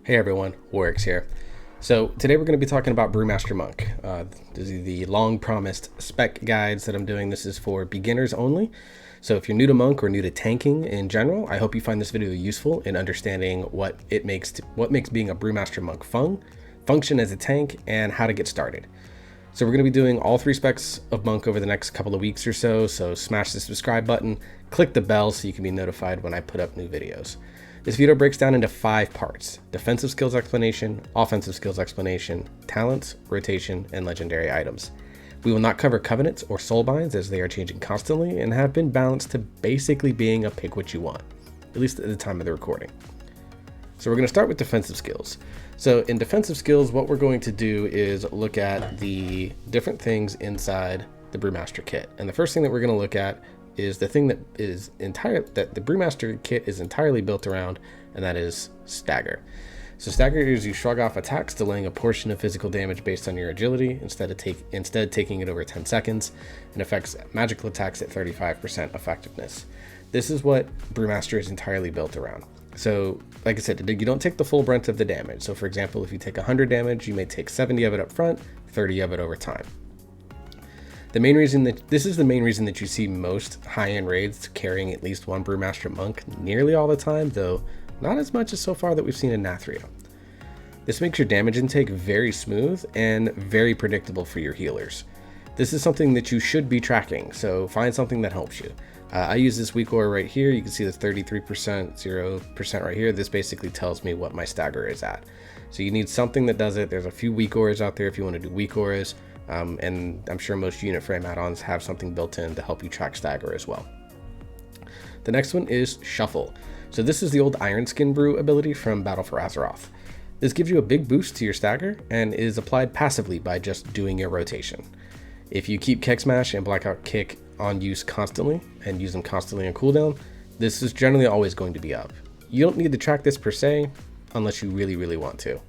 Hey everyone, Warwick's here. So today we're going to be talking about Brewmaster Monk. This is the long-promised spec guides that I'm doing. This is for beginners only. So if you're new to Monk or new to tanking in general, I hope you find this video useful in understanding what makes being a Brewmaster Monk function as a tank and how to get started. So we're going to be doing all three specs of Monk over the next couple of weeks or so. So smash the subscribe button, click the bell so you can be notified when I put up new videos. This video breaks down into 5 parts: defensive skills explanation, offensive skills explanation, talents, rotation, and legendary items. We will not cover covenants or soulbinds as they are changing constantly and have been balanced to basically being a pick what you want, at least at the time of the recording. So we're going to start with defensive skills. So in defensive skills, what we're going to do is look at the different things inside the Brewmaster kit. And the first thing that we're going to look at is the thing that the Brewmaster kit is entirely built around, and that is stagger. So stagger is you shrug off attacks, delaying a portion of physical damage based on your agility, instead taking it over 10 seconds, and affects magical attacks at 35% effectiveness. This is what Brewmaster is entirely built around. So like I said, you don't take the full brunt of the damage. So for example, if you take 100 damage, you may take 70 of it up front, 30 of it over time. This is the main reason that you see most high-end raids carrying at least one Brewmaster Monk nearly all the time, though not as much as so far that we've seen in Nathria. This makes your damage intake very smooth and very predictable for your healers. This is something that you should be tracking, so find something that helps you. I use this weak aura right here. You can see the 33%, 0% right here. This basically tells me what my stagger is at. So you need something that does it. There's a few weak auras out there if you want to do weak auras. And I'm sure most unit frame add-ons have something built in to help you track stagger as well. The next one is Shuffle. So this is the old Iron Skin Brew ability from Battle for Azeroth. This gives you a big boost to your stagger and is applied passively by just doing your rotation. If you keep Kick Smash and Blackout Kick on use constantly and use them constantly on cooldown, this is generally always going to be up. You don't need to track this per se unless you really want to.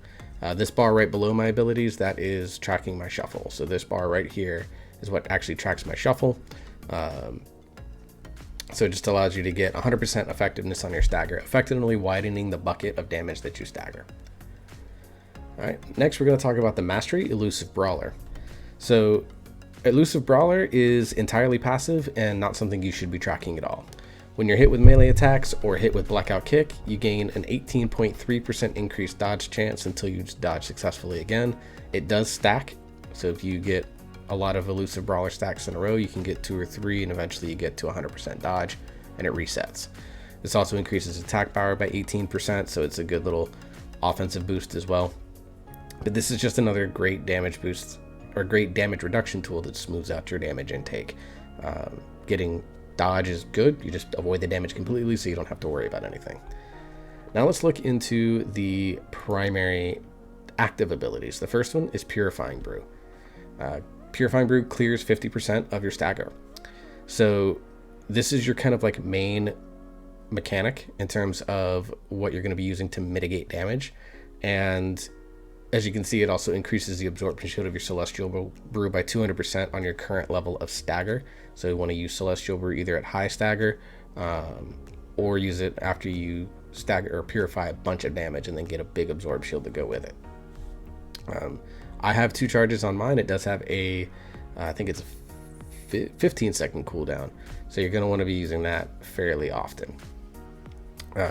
This bar right below my abilities, that is tracking my shuffle. So this bar right here is what actually tracks my shuffle. So it just allows you to get 100% effectiveness on your stagger, effectively widening the bucket of damage that you stagger. All right, next we're going to talk about the Mastery Elusive Brawler. So Elusive Brawler is entirely passive and not something you should be tracking at all. When you're hit with melee attacks or hit with Blackout Kick, you gain an 18.3% increased dodge chance until you dodge successfully again. It does stack, so if you get a lot of Elusive Brawler stacks in a row, you can get 2 or 3, and eventually you get to 100% dodge, and it resets. This also increases attack power by 18%, so it's a good little offensive boost as well. But this is just another great damage boost, or great damage reduction tool that smooths out your damage intake. Getting dodge is good. You just avoid the damage completely so you don't have to worry about anything. Now let's look into the primary active abilities. The first one is Purifying Brew. Purifying Brew clears 50% of your stagger. So this is your kind of like main mechanic in terms of what you're going to be using to mitigate damage. And as you can see, it also increases the absorption shield of your Celestial Brew by 200% on your current level of stagger. So you want to use Celestial Brew either at high stagger or use it after you stagger or purify a bunch of damage and then get a big absorb shield to go with it. I have 2 charges on mine. It does have I think it's a 15-second cooldown. So you're going to want to be using that fairly often.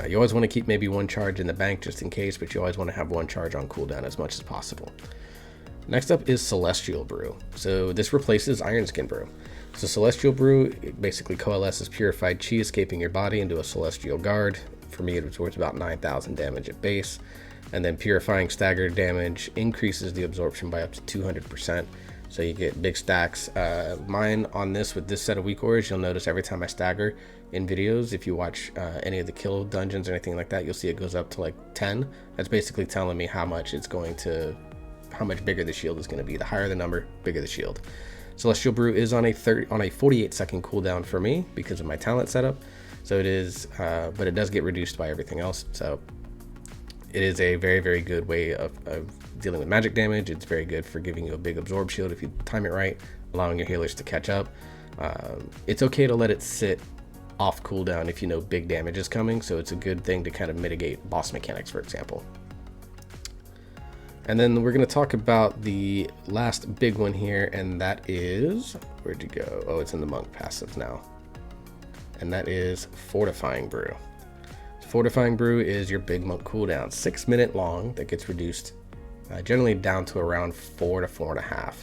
You always want to keep maybe 1 charge in the bank just in case, but you always want to have 1 charge on cooldown as much as possible. Next up is Celestial Brew. So this replaces Iron Skin Brew. So Celestial Brew basically coalesces purified chi escaping your body into a Celestial Guard. For me, it absorbs about 9,000 damage at base. And then purifying stagger damage increases the absorption by up to 200%. So you get big stacks. Mine on this, with this set of weak auras, you'll notice every time I stagger in videos, if you watch any of the kill dungeons or anything like that, you'll see it goes up to like 10. That's basically telling me how much bigger the shield is going to be. The higher the number, bigger the shield. Celestial Brew is on a 48-second cooldown for me because of my talent setup. So it is, but it does get reduced by everything else. So it is a very good way of dealing with magic damage. It's very good for giving you a big absorb shield if you time it right, allowing your healers to catch up. It's okay to let it sit off cooldown if you know big damage is coming, so it's a good thing to kind of mitigate boss mechanics, for example. And then we're going to talk about the last big one here, and that is, where'd you go? Oh, it's in the Monk passive now. And that is Fortifying Brew. Fortifying Brew is your big Monk cooldown, 6 minute long, that gets reduced generally down to around 4 to 4.5.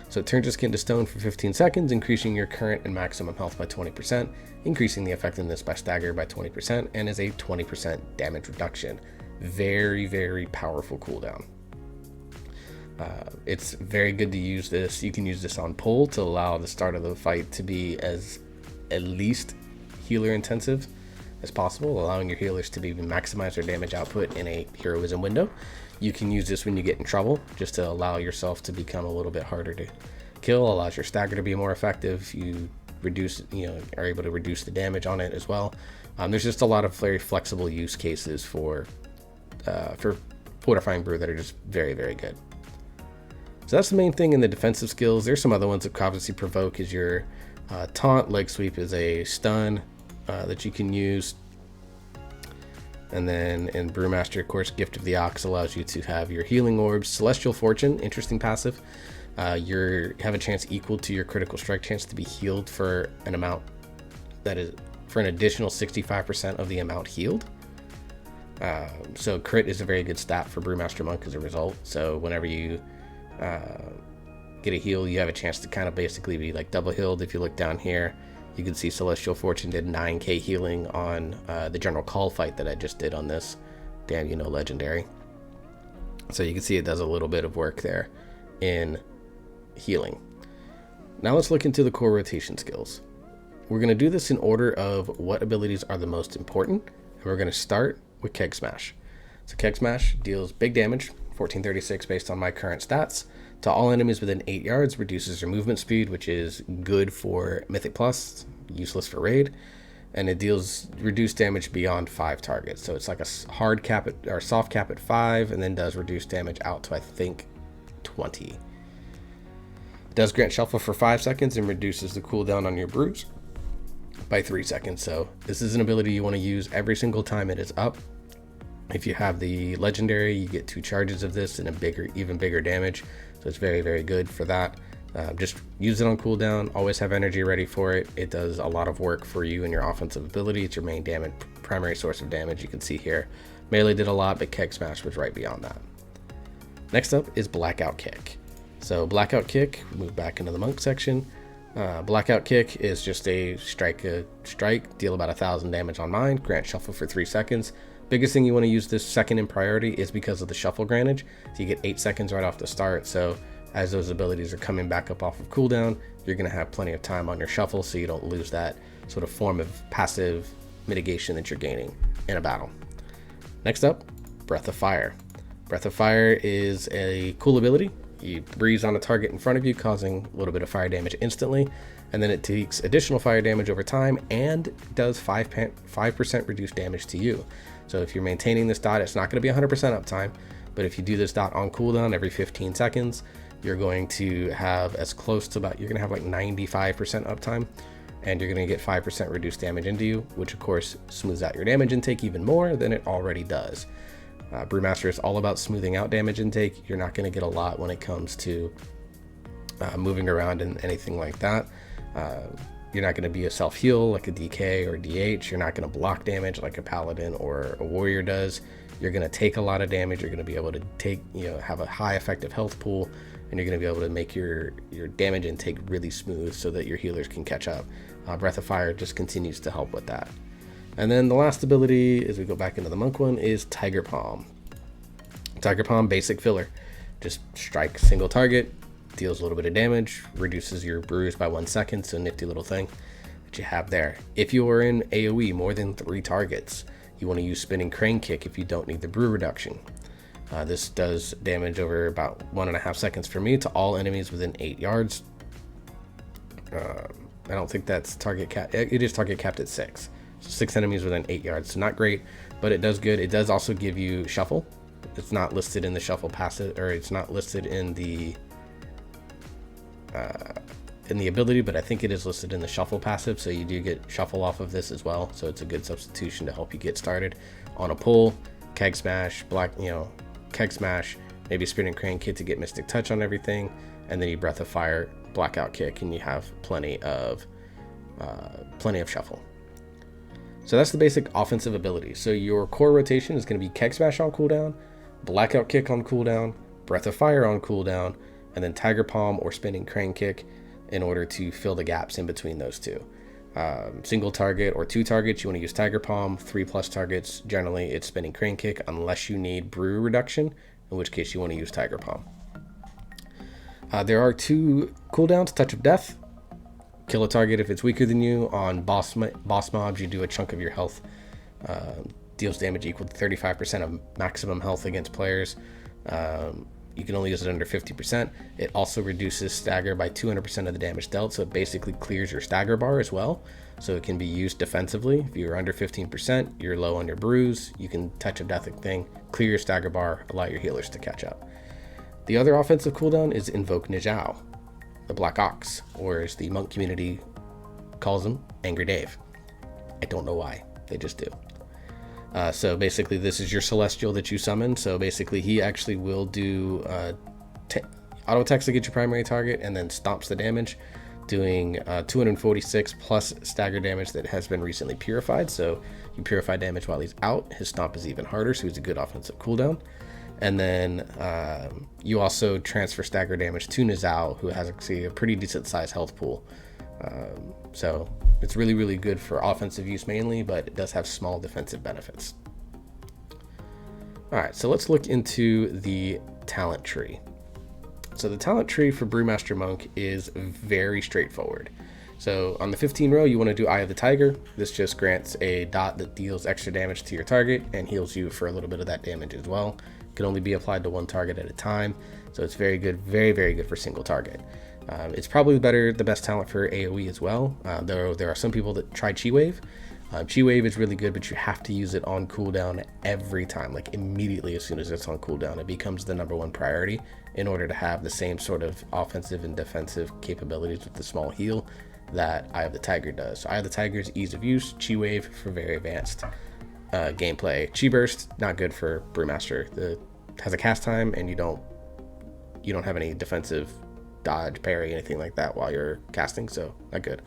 So it turns your skin to stone for 15 seconds, increasing your current and maximum health by 20%, increasing the effectiveness by stagger by 20%, and is a 20% damage reduction. Very, very powerful cooldown. It's very good to use this. You can use this on pull to allow the start of the fight to be as at least healer intensive as possible, allowing your healers to even maximize their damage output in a heroism window. You can use this when you get in trouble, just to allow yourself to become a little bit harder to kill, allows your stagger to be more effective. You are able to reduce the damage on it as well. There's just a lot of very flexible use cases for Fortifying Brew that are just very, very good. So that's the main thing in the defensive skills. There's some other ones that obviously provoke is your taunt. Leg sweep is a stun that you can use. And then in Brewmaster, of course, Gift of the Ox allows you to have your healing orbs. Celestial Fortune, interesting passive. You have a chance equal to your critical strike chance to be healed for an amount that is for an additional 65% of the amount healed. So crit is a very good stat for Brewmaster Monk as a result. So whenever you get a heal, you have a chance to kind of basically be like double healed. If you look down here, you can see Celestial Fortune did 9k healing on the General Call fight that I just did on this legendary. So you can see it does a little bit of work there in healing. Now let's look into the core rotation skills. We're going to do this in order of what abilities are the most important, and we're going to start with Keg Smash. So Keg Smash deals big damage, 1436 based on my current stats, to all enemies within 8 yards, reduces their movement speed, which is good for Mythic Plus, useless for Raid, and it deals reduced damage beyond 5 targets. So it's like a hard cap or soft cap at 5, and then does reduced damage out to I think 20. It does grant shuffle for 5 seconds and reduces the cooldown on your brews by 3 seconds. So this is an ability you want to use every single time it is up. If you have the legendary, you get 2 charges of this and even bigger damage. So it's very, very good for that. Just use it on cooldown. Always have energy ready for it. It does a lot of work for you and your offensive ability. It's your main primary source of damage. You can see here, melee did a lot, but Keg Smash was right beyond that. Next up is Blackout Kick. So Blackout Kick, move back into the Monk section. Blackout Kick is just a strike, deal about 1,000 damage on mine, grant shuffle for 3 seconds. Biggest thing you want to use this second in priority is because of the shuffle grantage. So you get 8 seconds right off the start. So as those abilities are coming back up off of cooldown, you're going to have plenty of time on your shuffle so you don't lose that sort of form of passive mitigation that you're gaining in a battle. Next up, Breath of Fire. Breath of Fire is a cool ability. You breeze on a target in front of you, causing a little bit of fire damage instantly, and then it takes additional fire damage over time and does 5% reduced damage to you. So if you're maintaining this dot, it's not going to be 100% uptime, but if you do this dot on cooldown every 15 seconds, you're going to have as close to you're going to have like 95% uptime, and you're going to get 5% reduced damage into you, which of course smooths out your damage intake even more than it already does. Brewmaster is all about smoothing out damage intake. You're not going to get a lot when it comes to moving around and anything like that. You're not going to be a self-heal like a DK or DH. You're not going to block damage like a paladin or a warrior does. You're going to take a lot of damage. You're going to be able to have a high effective health pool, and you're going to be able to make your damage intake really smooth so that your healers can catch up. Breath of Fire just continues to help with that. And then the last ability, as we go back into the Monk one, is Tiger Palm. Tiger Palm, basic filler. Just strike single target, deals a little bit of damage, reduces your brews by 1 second, so nifty little thing that you have there. If you are in AoE more than 3 targets, you want to use Spinning Crane Kick if you don't need the brew reduction. This does damage over about 1.5 seconds for me to all enemies within 8 yards. I don't think that's target cap. It is target capped at 6. So 6 enemies within 8 yards. So not great, but it does good. It does also give you shuffle. It's not listed in the shuffle passive, or it's not listed in the ability, but I think it is listed in the shuffle passive. So you do get shuffle off of this as well. So it's a good substitution to help you get started on a pull. Keg Smash, Keg Smash, maybe Spinning Crane Kick to get Mystic Touch on everything, and then you Breath of Fire, Blackout Kick, and you have plenty of shuffle. So that's the basic offensive ability. So your core rotation is going to be Keg Smash on cooldown, Blackout Kick on cooldown, Breath of Fire on cooldown, and then Tiger Palm or Spinning Crane Kick in order to fill the gaps in between those two. Single target or 2 targets, you want to use Tiger Palm. 3+ targets, generally it's Spinning Crane Kick, unless you need Brew reduction, in which case you want to use Tiger Palm. There are 2 cooldowns: Touch of Death, kill a target if it's weaker than you. On boss mobs, you do a chunk of your health, deals damage equal to 35% of maximum health against players. You can only use it under 50%. It also reduces stagger by 200% of the damage dealt, so it basically clears your stagger bar as well. So it can be used defensively. If you're under 15%, you're low on your brews, you can Touch of Death thing, clear your stagger bar, allow your healers to catch up. The other offensive cooldown is Invoke Nijao, the Black Ox, or as the monk community calls him, Angry Dave. I don't know why, they just do. So basically this is your celestial that you summon. So basically he actually will do auto attacks to get your primary target and then stomps the damage, doing 246 plus stagger damage that has been recently purified. So you purify damage while he's out. His stomp is even harder, so he's a good offensive cooldown. And then you also transfer stagger damage to Nizao, who has actually a pretty decent sized health pool. So it's really, really good for offensive use mainly, but it does have small defensive benefits. All right, so let's look into the talent tree. So the talent tree for Brewmaster Monk is very straightforward. So on the 15 row, you want to do Eye of the Tiger. This just grants a dot that deals extra damage to your target and heals you for a little bit of that damage as well. It can only be applied to 1 target at a time, so it's very good, very, very good for single target. It's probably the best talent for AoE as well, though there are some people that try Chi Wave. Chi Wave is really good, but you have to use it on cooldown every time, like immediately as soon as it's on cooldown. It becomes the #1 priority in order to have the same sort of offensive and defensive capabilities with the small heal that Eye of the Tiger does. So Eye of the Tiger's ease of use, Chi Wave for very advanced gameplay. Chi Burst, not good for Brewmaster. It has a cast time and you don't have any defensive dodge, parry, anything like that while you're casting, so not good.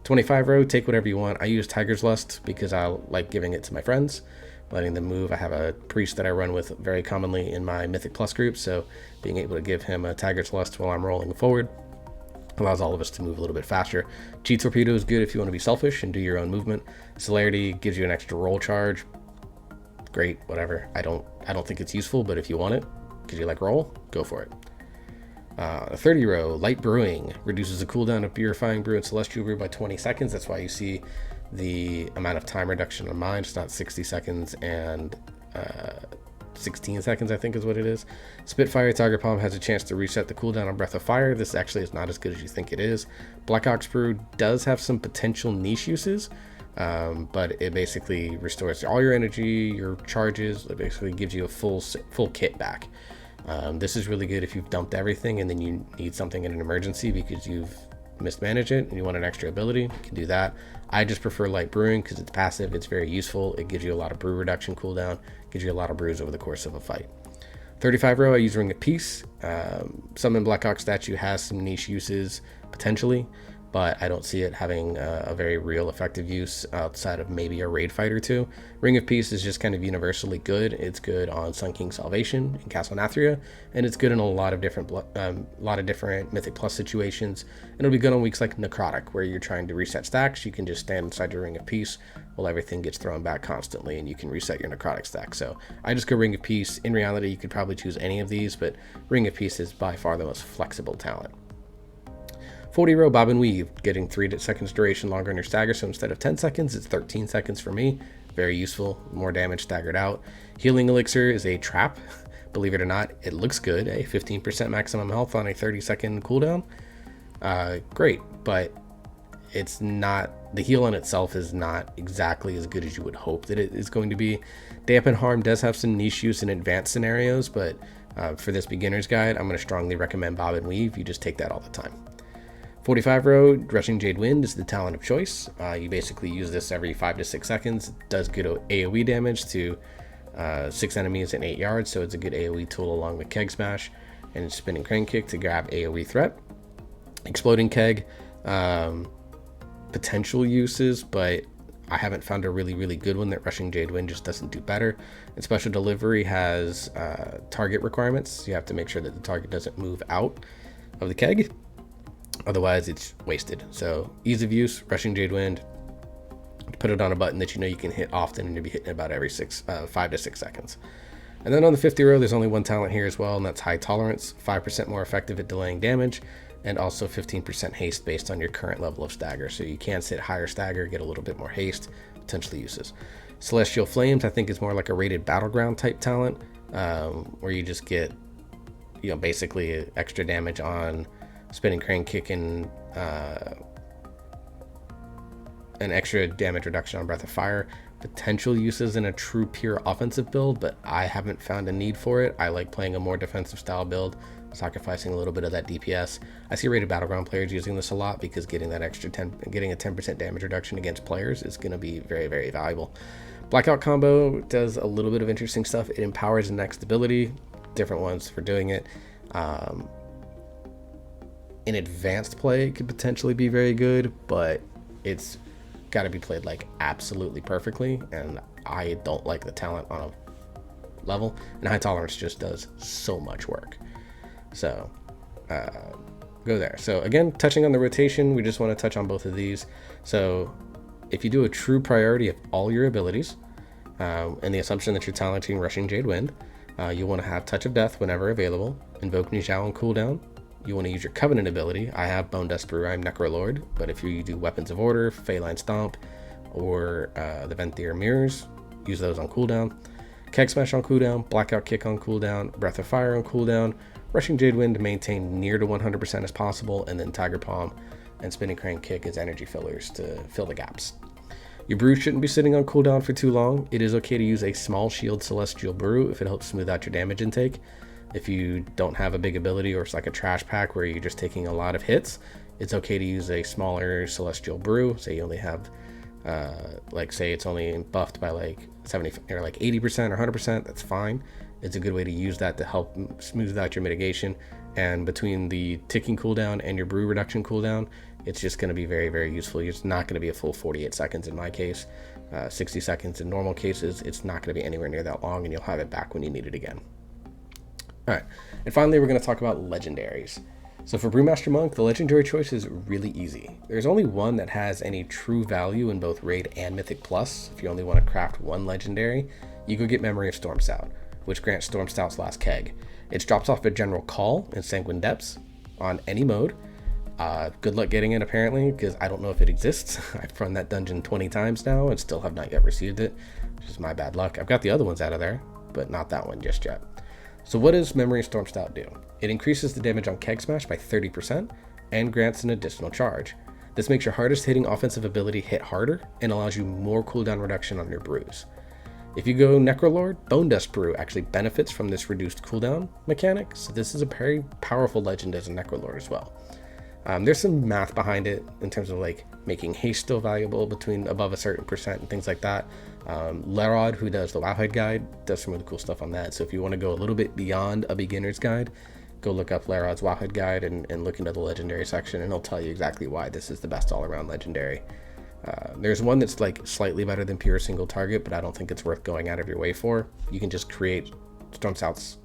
25 row, take whatever you want. I use Tiger's Lust because I like giving it to my friends, letting them move. I have a priest that I run with very commonly in my Mythic Plus group, so being able to give him a Tiger's Lust while I'm rolling forward allows all of us to move a little bit faster. Chi Torpedo is good if you want to be selfish and do your own movement. Celerity gives you an extra roll charge. Great, whatever. I don't think it's useful, but if you want it because you like roll, go for it. 30 row, Light Brewing reduces the cooldown of Purifying Brew and Celestial Brew by 20 seconds. That's why you see the amount of time reduction on mine. It's not 60 seconds and 16 seconds, I think is what it is. Spitfire Tiger Palm has a chance to reset the cooldown on Breath of Fire. This actually is not as good as you think it is. Black Ox Brew does have some potential niche uses, but it basically restores all your energy, your charges. It basically gives you a full kit back. This is really good if you've dumped everything and then you need something in an emergency because you've mismanaged it and you want an extra ability. You can do that. I just prefer Light Brewing because it's passive, it's very useful. It gives you a lot of brew reduction cooldown, gives you a lot of brews over the course of a fight. 35 row, I use Ring of Peace. Summon Black Ox statue has some niche uses potentially, but I don't see it having a very real effective use outside of maybe a raid fight or two. Ring of Peace is just kind of universally good. It's good on Sun King Salvation in Castle Nathria, and it's good in a lot of different Mythic Plus situations. And it'll be good on weeks like Necrotic, where you're trying to reset stacks. You can just stand inside your Ring of Peace while everything gets thrown back constantly, and you can reset your Necrotic stack. So I just go Ring of Peace. In reality, you could probably choose any of these, but Ring of Peace is by far the most flexible talent. 40 row, Bob and Weave, getting 3 seconds duration longer on your stagger, so instead of 10 seconds, it's 13 seconds for me. Very useful, more damage staggered out. Healing Elixir is a trap, believe it or not. It looks good, a 15% maximum health on a 30-second cooldown. Great, but it's not, the heal in itself is not exactly as good as you would hope that it is going to be. Dampen Harm does have some niche use in advanced scenarios, but for this beginner's guide, I'm going to strongly recommend Bob and Weave. You just take that all the time. 45 row, Rushing Jade Wind is the talent of choice. You basically use this every 5 to 6 seconds. It does good AoE damage to 6 enemies in 8 yards, so it's a good AoE tool along with Keg Smash and Spinning Crane Kick to grab AoE threat. Exploding Keg, potential uses, but I haven't found a really good one that Rushing Jade Wind just doesn't do better. And Special Delivery has target requirements. You have to make sure that the target doesn't move out of the keg, otherwise it's wasted. So ease of use, Rushing Jade Wind, put it on a button that you know you can hit often, and you'll be hitting it about every 5 to 6 seconds. And then on the 50 row, there's only one talent here as well, and that's High Tolerance, 5% more effective at delaying damage, and also 15% haste based on your current level of stagger. So you can sit higher stagger, get a little bit more haste, potentially uses. Celestial Flames, I think, is more like a rated battleground type talent, where you just get, basically extra damage on Spinning Crane Kick and an extra damage reduction on Breath of Fire. Potential uses in a true pure offensive build, but I haven't found a need for it. I like playing a more defensive style build, sacrificing a little bit of that DPS. I see rated battleground players using this a lot because getting that extra getting a 10% damage reduction against players is going to be very valuable. Blackout combo does a little bit of interesting stuff. It empowers the next ability, different ones for doing it. In advanced play, it could potentially be very good, but it's got to be played like absolutely perfectly, and I don't like the talent on a level, and High Tolerance just does so much work. So go there. So again, touching on the rotation, we just want to touch on both of these. So if you do a true priority of all your abilities, and the assumption that you're talenting Rushing Jade Wind, you want to have Touch of Death whenever available, Invoke Nijao on cooldown. You want to use your Covenant ability. I have Bone Dust Brew, I'm Necrolord, but if you do Weapons of Order, Phalanx Stomp, or the Venthyr Mirrors, use those on cooldown. Keg Smash on cooldown, Blackout Kick on cooldown, Breath of Fire on cooldown, Rushing Jade Wind to maintain near to 100% as possible, and then Tiger Palm and Spinning Crane Kick as energy fillers to fill the gaps. Your brew shouldn't be sitting on cooldown for too long. It is okay to use a small shield Celestial Brew if it helps smooth out your damage intake. If you don't have a big ability, or it's like a trash pack where you're just taking a lot of hits, it's okay to use a smaller Celestial Brew. Say you only have, say it's only buffed by like 70 or like 80% or 100%, that's fine. It's a good way to use that to help smooth out your mitigation. And between the ticking cooldown and your brew reduction cooldown, it's just going to be very useful. It's not going to be a full 48 seconds in my case, 60 seconds in normal cases. It's not going to be anywhere near that long, and you'll have it back when you need it again. All right, and finally, we're going to talk about legendaries. So for Brewmaster Monk, the legendary choice is really easy. There's only one that has any true value in both Raid and Mythic Plus. If you only want to craft one legendary, you go get Memory of Storm Stout, which grants Storm Stout's last keg. It drops off a General Call in Sanguine Depths on any mode. Good luck getting it, apparently, because I don't know if it exists. I've run that dungeon 20 times now and still have not yet received it, which is my bad luck. I've got the other ones out of there, but not that one just yet. So what does Memory of Storm Stout do? It increases the damage on Keg Smash by 30% and grants an additional charge. This makes your hardest hitting offensive ability hit harder and allows you more cooldown reduction on your brews. If you go Necrolord, Bone Dust Brew actually benefits from this reduced cooldown mechanic, so this is a very powerful legend as a Necrolord as well. There's some math behind it in terms of like making haste still valuable between above a certain percent and things like that. Lerod, who does the Wowhead guide, does some really cool stuff on that. So if you want to go a little bit beyond a beginner's guide, go look up Lerod's Wowhead guide and look into the legendary section, and he'll tell you exactly why this is the best all-around legendary. There's one that's like slightly better than pure single target, but I don't think it's worth going out of your way for. You can just create Storm Stout's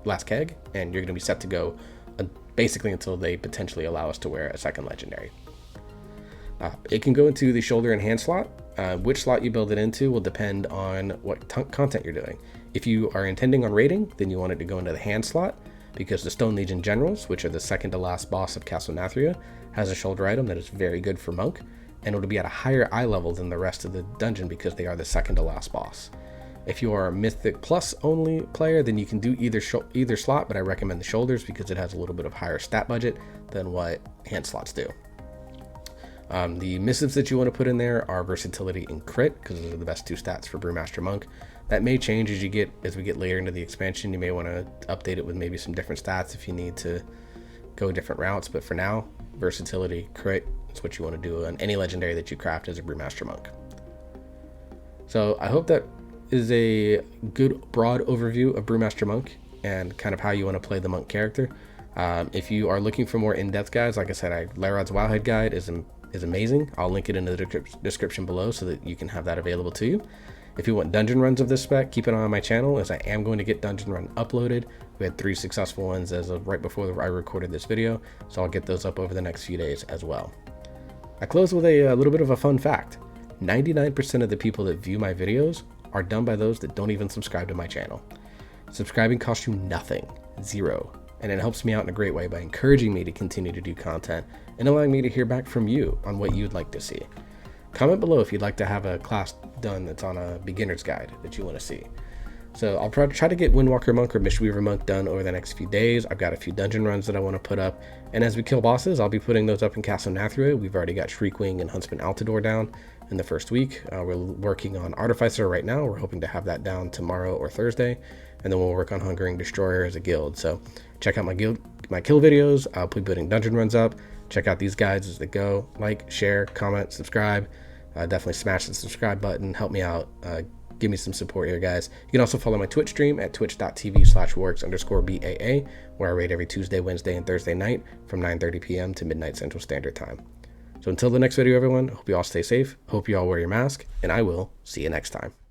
last keg, and you're going to be set to go basically until they potentially allow us to wear a second legendary. It can go into the shoulder and hand slot. Which slot you build it into will depend on what content you're doing. If you are intending on raiding, then you want it to go into the hand slot, because the Stone Legion Generals, which are the second to last boss of Castle Nathria, has a shoulder item that is very good for Monk, and it'll be at a higher eye level than the rest of the dungeon because they are the second to last boss. If you are a Mythic Plus only player, then you can do either slot, but I recommend the shoulders because it has a little bit of higher stat budget than what hand slots do. The missives that you want to put in there are versatility and crit, because those are the best two stats for Brewmaster Monk. That may change as we get later into the expansion. You may want to update it with maybe some different stats if you need to go different routes, but for now, versatility, crit is what you want to do on any legendary that you craft as a Brewmaster Monk. So I hope that is a good broad overview of Brewmaster Monk and kind of how you want to play the Monk character. If you are looking for more in-depth guides, like I said, Larod's Wildhead guide is amazing. I'll link it in the description below so that you can have that available to you. If you want dungeon runs of this spec, keep an eye on my channel, as I am going to get dungeon run uploaded. We had 3 successful ones as of right before I recorded this video, so I'll get those up over the next few days as well. I close with a little bit of a fun fact. 99% of the people that view my videos are done by those that don't even subscribe to my channel. Subscribing costs you nothing, zero, and it helps me out in a great way by encouraging me to continue to do content and allowing me to hear back from you on what you'd like to see. Comment below if you'd like to have a class done that's on a beginner's guide that you want to see. So I'll try to get Windwalker Monk or Mistweaver Monk done over the next few days. I've got a few dungeon runs that I want to put up, and as we kill bosses, I'll be putting those up in Castle Nathria. We've already got Shriekwing and Huntsman Altador down in the first week. We're working on Artificer right now. We're hoping to have that down tomorrow or Thursday, and then we'll work on Hungering Destroyer as a guild. So check out my kill videos. I'll be putting dungeon runs up. Check out these guides as they go. Like, share, comment, subscribe. Definitely smash the subscribe button. Help me out. Give me some support here, guys. You can also follow my Twitch stream at twitch.tv/works_BAA, where I raid every Tuesday, Wednesday, and Thursday night from 9:30 p.m. to midnight Central Standard Time. So until the next video, everyone, hope you all stay safe. Hope you all wear your mask, and I will see you next time.